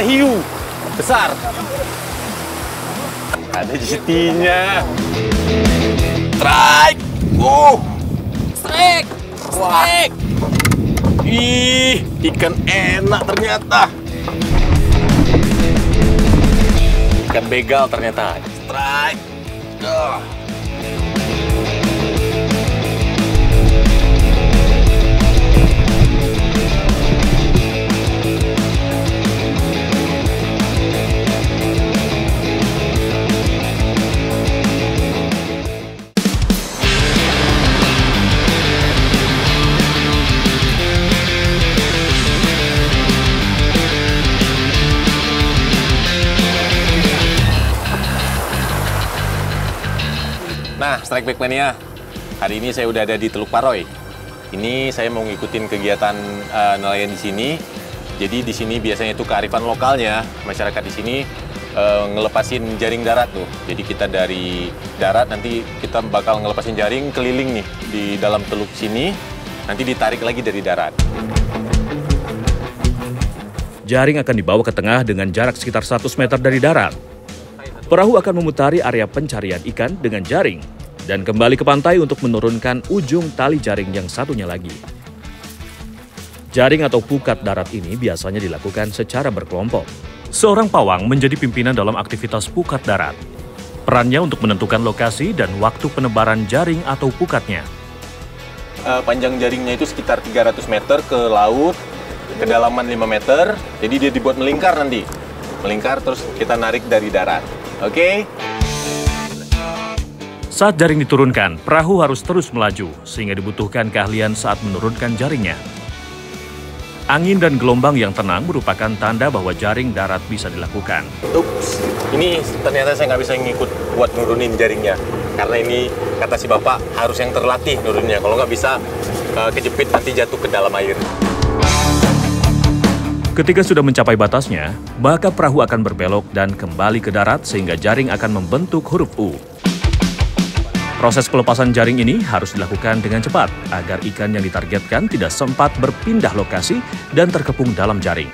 hiu besar. Ada jetinya. Strike. Strike. Wah. Ih, ikan enak ternyata. Ikan begal ternyata. Strike. Nah, Strike Back Mania, hari ini saya udah ada di Teluk Paroy. Ini saya mau ngikutin kegiatan nelayan di sini. Jadi di sini biasanya itu kearifan lokalnya, masyarakat di sini ngelepasin jaring darat tuh. Jadi kita dari darat nanti kita bakal ngelepasin jaring keliling nih di dalam teluk sini, nanti ditarik lagi dari darat. Jaring akan dibawa ke tengah dengan jarak sekitar 100 meter dari darat. Perahu akan memutari area pencarian ikan dengan jaring dan kembali ke pantai untuk menurunkan ujung tali jaring yang satunya lagi. Jaring atau pukat darat ini biasanya dilakukan secara berkelompok. Seorang pawang menjadi pimpinan dalam aktivitas pukat darat. Perannya untuk menentukan lokasi dan waktu penebaran jaring atau pukatnya. Panjang jaringnya itu sekitar 300 meter ke laut, kedalaman 5 meter, jadi dia dibuat melingkar nanti. Melingkar terus kita narik dari darat. Oke? Saat jaring diturunkan, perahu harus terus melaju, sehingga dibutuhkan keahlian saat menurunkan jaringnya. Angin dan gelombang yang tenang merupakan tanda bahwa jaring darat bisa dilakukan. Ups, ini ternyata saya nggak bisa ngikut buat nurunin jaringnya. Karena ini, kata si bapak, harus yang terlatih nurunnya. Kalau nggak bisa, kejepit nanti jatuh ke dalam air. Ketika sudah mencapai batasnya, maka perahu akan berbelok dan kembali ke darat sehingga jaring akan membentuk huruf U. Proses pelepasan jaring ini harus dilakukan dengan cepat agar ikan yang ditargetkan tidak sempat berpindah lokasi dan terkepung dalam jaring.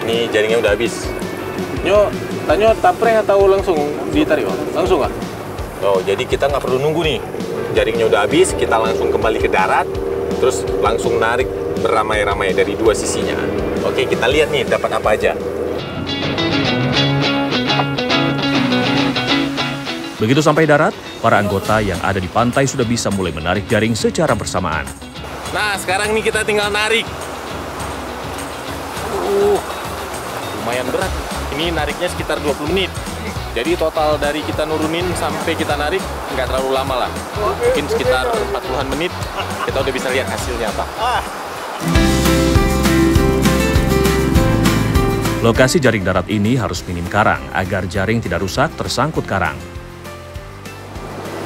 Ini jaringnya udah habis. Nyo, tanya tapre atau langsung ditarik? Langsung ah? Oh, jadi kita nggak perlu nunggu nih. Jaringnya udah habis, kita langsung kembali ke darat, terus langsung narik beramai-ramai dari dua sisinya. Oke, kita lihat nih dapat apa aja. Begitu sampai darat, para anggota yang ada di pantai sudah bisa mulai menarik jaring secara bersamaan. Nah, sekarang nih kita tinggal narik. Lumayan berat. Ini nariknya sekitar 20 menit. Jadi total dari kita nurunin sampai kita narik nggak terlalu lama lah. Mungkin sekitar 40-an menit, kita udah bisa lihat hasilnya apa. Lokasi jaring darat ini harus minim karang agar jaring tidak rusak tersangkut karang.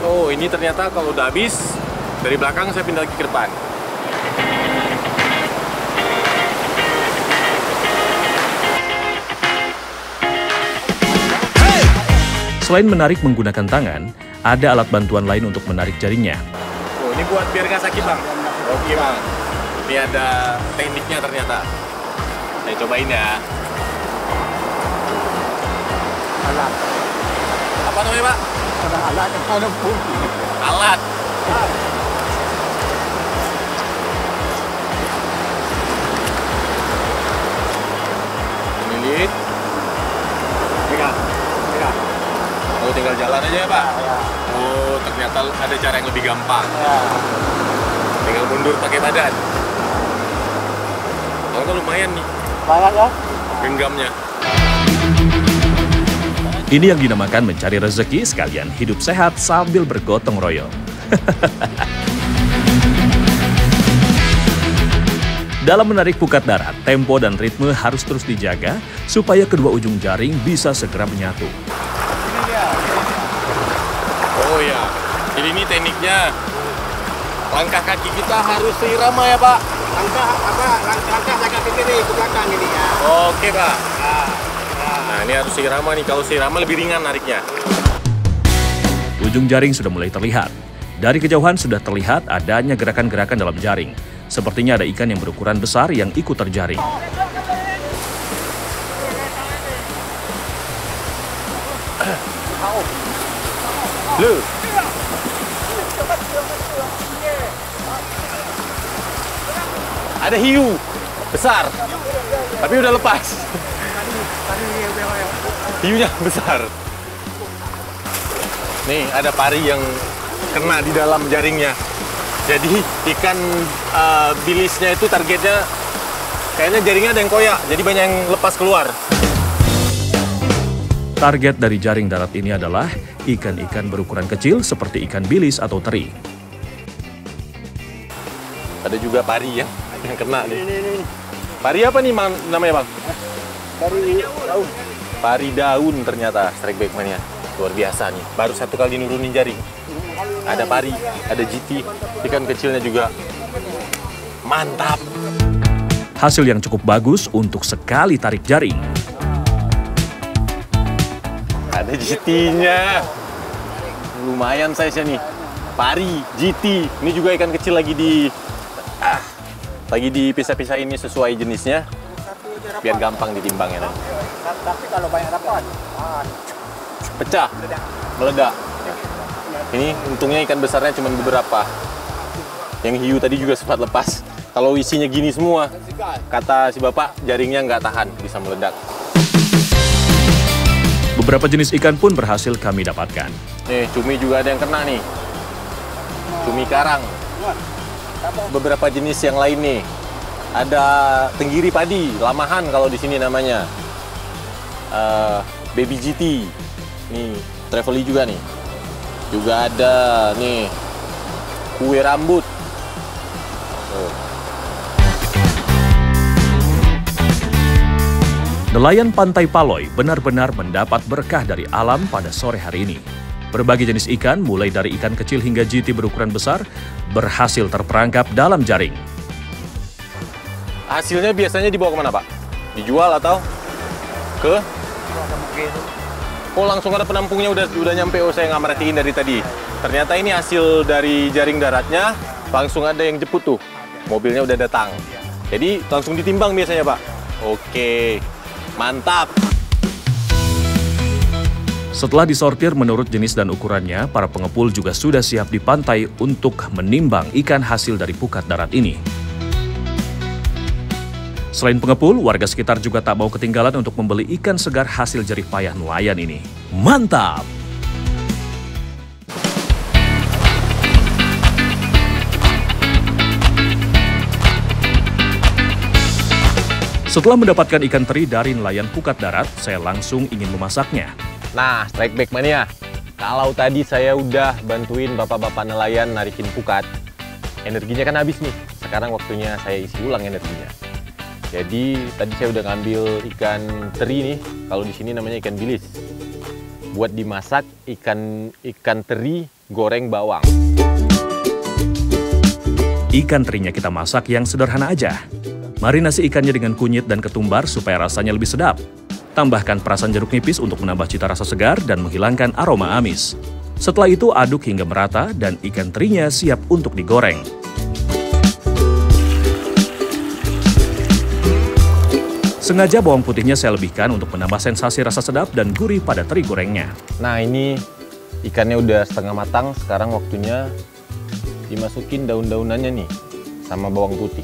Oh, ini ternyata kalau udah habis, dari belakang saya pindah lagi ke depan. Selain menarik menggunakan tangan, ada alat bantuan lain untuk menarik jaringnya. Oh, ini buat biar nggak sakit, Bang. Oke, Bang. Ini ada tekniknya ternyata. Saya cobain ya. Alat. Apa namanya, Pak? Ada alat, ada fungsi. Alat. Lilit. Pegang. Oh, tinggal jalan aja ya, Pak? Ya. Oh, ternyata ada cara yang lebih gampang. Ya. Tinggal mundur pakai badan. Kalau kan lumayan nih, Banyak ya? genggamnya. Ini yang dinamakan mencari rezeki sekalian hidup sehat sambil bergotong royong. Dalam menarik pukat darat, tempo dan ritme harus terus dijaga supaya kedua ujung jaring bisa segera menyatu. Oh ya, jadi ini tekniknya. Langkah kaki kita harus seirama ya, Pak? Langkah jaga ke kiri, ke belakang ini ya. Oke, Pak. Nah, ini harus seirama nih. Kalau seirama lebih ringan nariknya. Ujung jaring sudah mulai terlihat. Dari kejauhan sudah terlihat adanya gerakan-gerakan dalam jaring. Sepertinya ada ikan yang berukuran besar yang ikut terjaring. Lu. Ada hiu besar, tapi udah lepas. Hiunya besar. Nih ada pari yang kena di dalam jaringnya. Jadi ikan bilisnya itu targetnya kayaknya jaringnya ada yang koyak, jadi banyak yang lepas keluar. Target dari jaring darat ini adalah ikan-ikan berukuran kecil seperti ikan bilis atau teri. Ada juga pari yang kena nih. Pari apa nih namanya bang? Dari daun. Pari daun ternyata strike back mania. Luar biasa nih, baru satu kali nurunin jaring. Ada pari, ada GT, ikan kecilnya juga. Mantap. Hasil yang cukup bagus untuk sekali tarik jaring. Ada GT-nya. Lumayan size-nya nih. Pari, GT. Ini juga ikan kecil lagi dipisah-pisah ini sesuai jenisnya. Biar gampang ditimbangnya nanti. Tapi kalau banyak dapat, Pecah, meledak. Ini untungnya ikan besarnya cuma beberapa. Yang hiu tadi juga sempat lepas. Kalau isinya gini semua, kata si bapak, jaringnya nggak tahan, bisa meledak. Beberapa jenis ikan pun berhasil kami dapatkan. Nih, cumi juga ada yang kena nih. Cumi karang. Beberapa jenis yang lain nih. Ada tenggiri padi, lamahan kalau di sini namanya. Baby GT. Nih, Trevally juga nih. Juga ada nih kue rambut. Nelayan Pantai Paloy benar-benar mendapat berkah dari alam pada sore hari ini. Berbagai jenis ikan, mulai dari ikan kecil hingga GT berukuran besar, berhasil terperangkap dalam jaring. Hasilnya biasanya dibawa kemana, Pak? Dijual atau ke? Oh, langsung ada penampungnya udah nyampe. Oh, saya nggak merhatiin dari tadi. Ternyata ini hasil dari jaring daratnya, langsung ada yang jemput tuh. Mobilnya udah datang. Jadi langsung ditimbang biasanya, Pak. Oke, mantap. Setelah disortir menurut jenis dan ukurannya, para pengepul juga sudah siap di pantai untuk menimbang ikan hasil dari pukat darat ini. Selain pengepul, warga sekitar juga tak mau ketinggalan untuk membeli ikan segar hasil jerih payah nelayan ini. Mantap! Setelah mendapatkan ikan teri dari nelayan pukat darat, saya langsung ingin memasaknya. Nah, strike back mania. Kalau tadi saya udah bantuin bapak-bapak nelayan narikin pukat, energinya kan habis nih. Sekarang waktunya saya isi ulang energinya. Jadi tadi saya udah ngambil ikan teri nih, kalau di sini namanya ikan bilis. Buat dimasak ikan teri goreng bawang. Ikan terinya kita masak yang sederhana aja. Marinasi ikannya dengan kunyit dan ketumbar supaya rasanya lebih sedap. Tambahkan perasan jeruk nipis untuk menambah cita rasa segar dan menghilangkan aroma amis. Setelah itu aduk hingga merata dan ikan terinya siap untuk digoreng. Sengaja bawang putihnya saya lebihkan untuk menambah sensasi rasa sedap dan gurih pada teri gorengnya. Nah, ini ikannya udah setengah matang, sekarang waktunya dimasukin daun-daunannya nih sama bawang putih.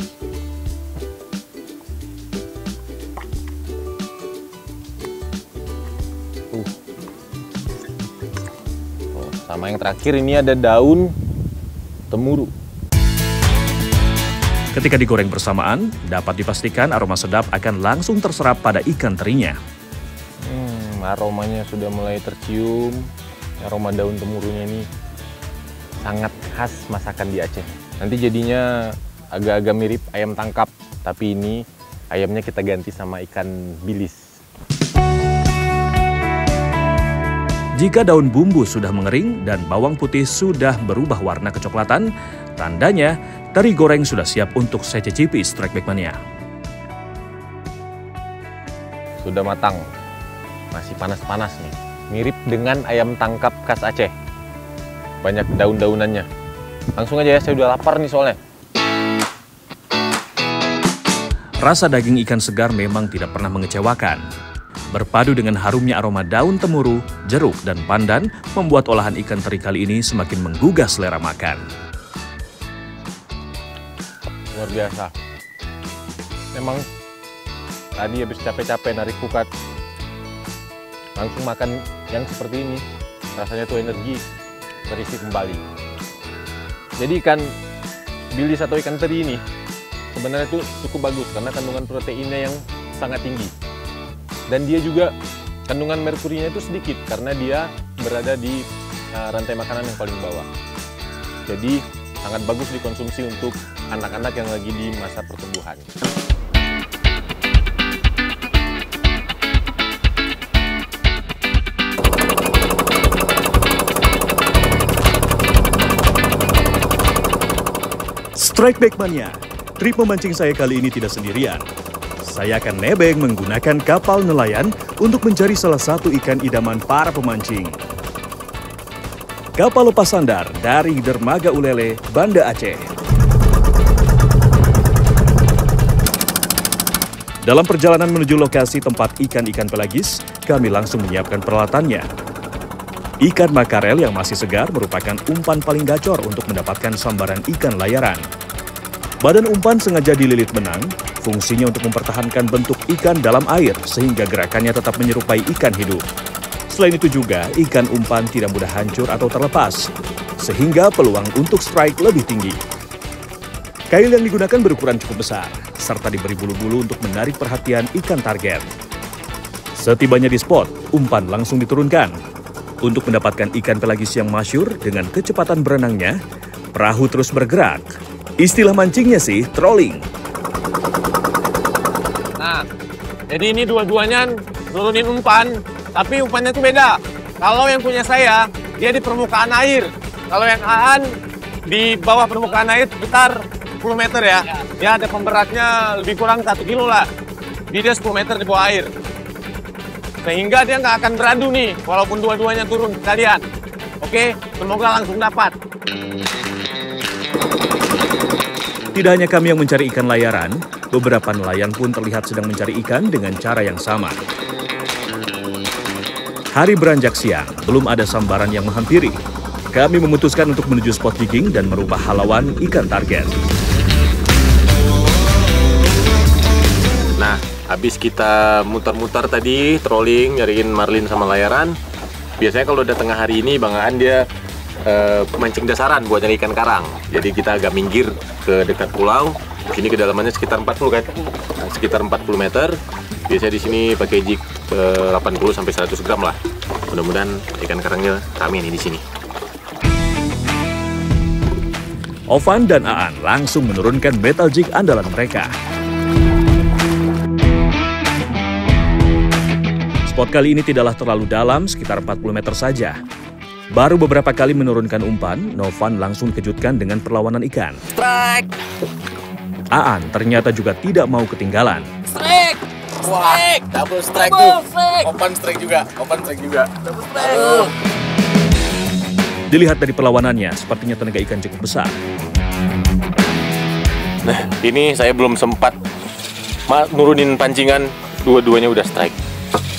Sama yang terakhir ini ada daun temuru. Ketika digoreng bersamaan, dapat dipastikan aroma sedap akan langsung terserap pada ikan terinya. Aromanya sudah mulai tercium. Aroma daun temurunya ini sangat khas masakan di Aceh. Nanti jadinya agak-agak mirip ayam tangkap, tapi ini ayamnya kita ganti sama ikan bilis. Jika daun bumbu sudah mengering dan bawang putih sudah berubah warna kecoklatan, tandanya teri goreng sudah siap untuk saya cicipi, strike back mania. Sudah matang, masih panas-panas nih. Mirip dengan ayam tangkap khas Aceh. Banyak daun-daunannya. Langsung aja ya, saya udah lapar nih soalnya. Rasa daging ikan segar memang tidak pernah mengecewakan. berpadu dengan harumnya aroma daun temuru, jeruk, dan pandan, membuat olahan ikan teri kali ini semakin menggugah selera makan. Luar biasa. Memang tadi habis capek-capek narik pukat, langsung makan yang seperti ini. Rasanya tuh energi terisi kembali. Jadi ikan bilis atau ikan teri ini sebenarnya tuh cukup bagus karena kandungan proteinnya yang sangat tinggi. Dan dia juga kandungan merkurinya itu sedikit karena dia berada di rantai makanan yang paling bawah. Jadi sangat bagus dikonsumsi untuk anak-anak yang lagi di masa pertumbuhan. Strike Back Mania, trip memancing saya kali ini tidak sendirian. Saya akan nebeng menggunakan kapal nelayan untuk mencari salah satu ikan idaman para pemancing. Kapal lepas sandar dari Dermaga Ulele, Banda Aceh. Dalam perjalanan menuju lokasi tempat ikan-ikan pelagis, kami langsung menyiapkan peralatannya. Ikan makarel yang masih segar merupakan umpan paling gacor untuk mendapatkan sambaran ikan layaran. Badan umpan sengaja dililit benang, fungsinya untuk mempertahankan bentuk ikan dalam air sehingga gerakannya tetap menyerupai ikan hidup. Selain itu juga, ikan umpan tidak mudah hancur atau terlepas, sehingga peluang untuk strike lebih tinggi. Kail yang digunakan berukuran cukup besar, serta diberi bulu-bulu untuk menarik perhatian ikan target. Setibanya di spot, umpan langsung diturunkan. Untuk mendapatkan ikan pelagis yang masyhur dengan kecepatan berenangnya, perahu terus bergerak. Istilah mancingnya sih, trolling. Nah, jadi ini dua-duanya nurunin umpan, tapi umpannya itu beda. Kalau yang punya saya, dia di permukaan air. Kalau yang Aan, di bawah permukaan air sekitar 10 meter ya. Ya ada pemberatnya lebih kurang 1 kilo lah. Dia 10 meter di bawah air. Sehingga dia nggak akan beradu nih, walaupun dua-duanya turun sekalian. Oke, semoga langsung dapat. Tidak hanya kami yang mencari ikan layaran, beberapa nelayan pun terlihat sedang mencari ikan dengan cara yang sama. Hari beranjak siang, belum ada sambaran yang menghampiri. Kami memutuskan untuk menuju spot jigging dan merubah halauan ikan target. Nah, habis kita muter-muter tadi, trolling, nyariin marlin sama layaran. Biasanya kalau udah tengah hari ini, Bang Aan dia mancing dasaran buat nyari ikan karang. Jadi kita agak minggir ke dekat pulau. Di sini kedalamannya sekitar 40 kan? Nah, sekitar 40 meter. Biasanya di sini pakai jig 80 sampai 100 gram lah. Mudah-mudahan ikan karangnya rame nih di sini. Ovan dan Aan langsung menurunkan metal jig andalan mereka. Spot kali ini tidaklah terlalu dalam, sekitar 40 meter saja. Baru beberapa kali menurunkan umpan, Novan langsung dikejutkan dengan perlawanan ikan. Strike! Aan ternyata juga tidak mau ketinggalan. Strike! Wah, Strike! double strike Double tuh. strike! Open strike juga, open strike juga. Double strike! Dilihat dari perlawanannya, sepertinya tenaga ikan cukup besar. Nah, ini saya belum sempat nurunin pancingan, dua-duanya udah strike.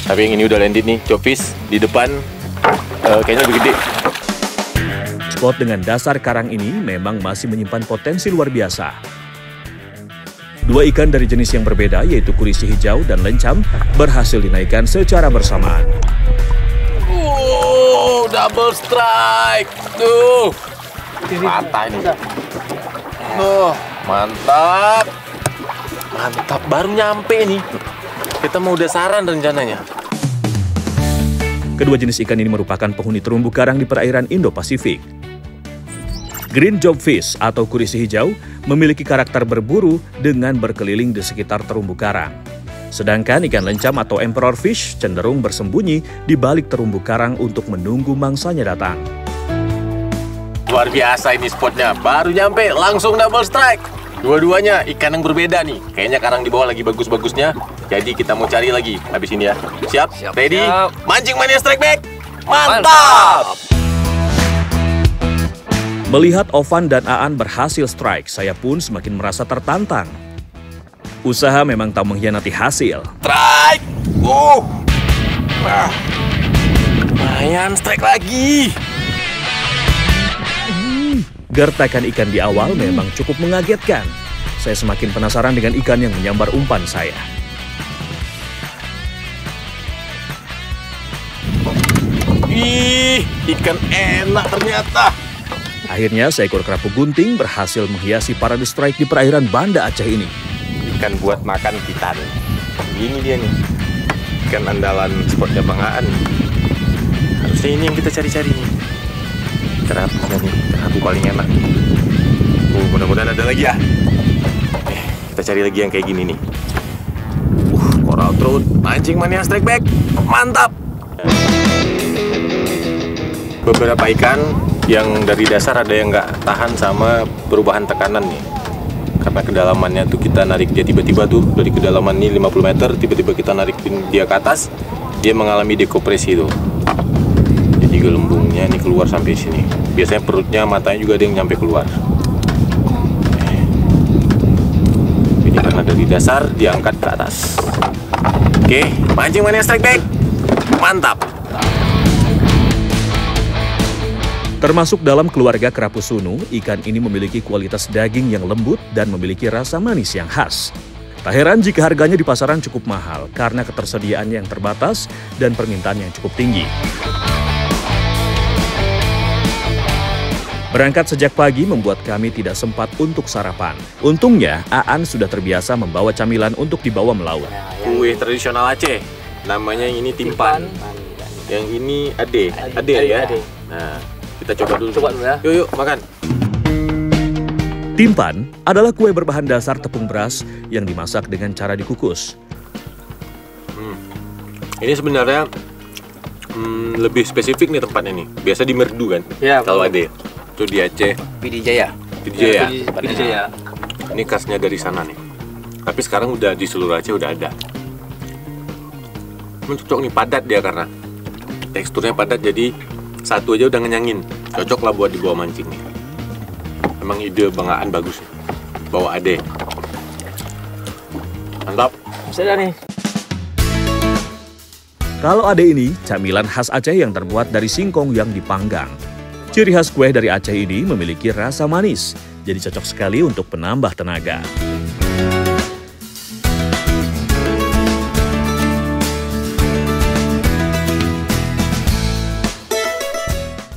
Tapi yang ini udah landed nih, chopfish di depan, kayaknya lebih gede. Spot dengan dasar karang ini memang masih menyimpan potensi luar biasa. Dua ikan dari jenis yang berbeda, yaitu kurisi hijau dan lencam, berhasil dinaikkan secara bersamaan. Double strike. Tuh. Patah ini. Mantap. Mantap, baru nyampe nih. Kita mau dasaran rencananya. Kedua jenis ikan ini merupakan penghuni terumbu karang di perairan Indo-Pasifik. Green jobfish atau kurisi hijau memiliki karakter berburu dengan berkeliling di sekitar terumbu karang. Sedangkan ikan lencam atau emperor fish cenderung bersembunyi di balik terumbu karang untuk menunggu mangsanya datang. Luar biasa ini spotnya, baru nyampe langsung double strike. Dua-duanya ikan yang berbeda nih. Kayaknya karang di bawah lagi bagus-bagusnya. Jadi kita mau cari lagi habis ini ya. Siap? Ready? Siap. Mancing mania strike back. Mantap! Melihat Ovan dan Aan berhasil strike, saya pun semakin merasa tertantang. Usaha memang tak mengkhianati hasil. Strike! Lumayan, strike lagi. Gertakan ikan di awal memang cukup mengagetkan. Saya semakin penasaran dengan ikan yang menyambar umpan saya. Ih, ikan enak ternyata. Akhirnya seekor kerapu gunting berhasil menghiasi parade strike di perairan Banda Aceh ini. Ikan buat makan kita nih. Ini dia nih. Ikan andalan spotnya Bang Aan. Harusnya ini yang kita cari-cari nih. Kerapunya nih, kerapu paling enak. Mudah-mudahan ada lagi ya. Kita cari lagi yang kayak gini nih. Coral trout, mancing mania strike back. Mantap. Beberapa ikan yang dari dasar ada yang nggak tahan sama perubahan tekanan nih. Karena kedalamannya tuh kita narik dia tiba-tiba tuh dari kedalaman ini 50 meter, tiba-tiba kita narikin dia ke atas, dia mengalami dekompresi tuh. Jadi gelembungnya ini keluar sampai sini. Biasanya perutnya, matanya juga ada yang nyampe keluar. Ini karena dari dasar diangkat ke atas. Oke, mancing mania strike back. Mantap. Termasuk dalam keluarga kerapu sunu, ikan ini memiliki kualitas daging yang lembut dan memiliki rasa manis yang khas. Tak heran jika harganya di pasaran cukup mahal karena ketersediaannya yang terbatas dan permintaan yang cukup tinggi. Berangkat sejak pagi membuat kami tidak sempat untuk sarapan. Untungnya, Aan sudah terbiasa membawa camilan untuk dibawa melaut. Kue tradisional Aceh. Namanya yang ini timpan. Yang ini ade. Ade ya. Nah, kita coba dulu. Coba dulu ya. Yuk, makan. Timpan adalah kue berbahan dasar tepung beras yang dimasak dengan cara dikukus. Ini sebenarnya lebih spesifik nih tempatnya nih. Biasa di Merdu kan? Ya, kalau ade. Itu di Aceh. Pidi Jaya. Pidi Jaya. Pidi Jaya. Ini khasnya dari sana nih. Tapi sekarang udah di seluruh Aceh udah ada. Cocok nih, padat dia karena teksturnya padat, jadi satu aja udah ngenyangin. Cocok lah buat dibawa mancing nih. Emang ide Bang Aan bagus nih. Bawa ade. Mantap. Sudah nih. Kalau ade ini, camilan khas Aceh yang terbuat dari singkong yang dipanggang. Ciri khas kue dari Aceh ini memiliki rasa manis, jadi cocok sekali untuk penambah tenaga.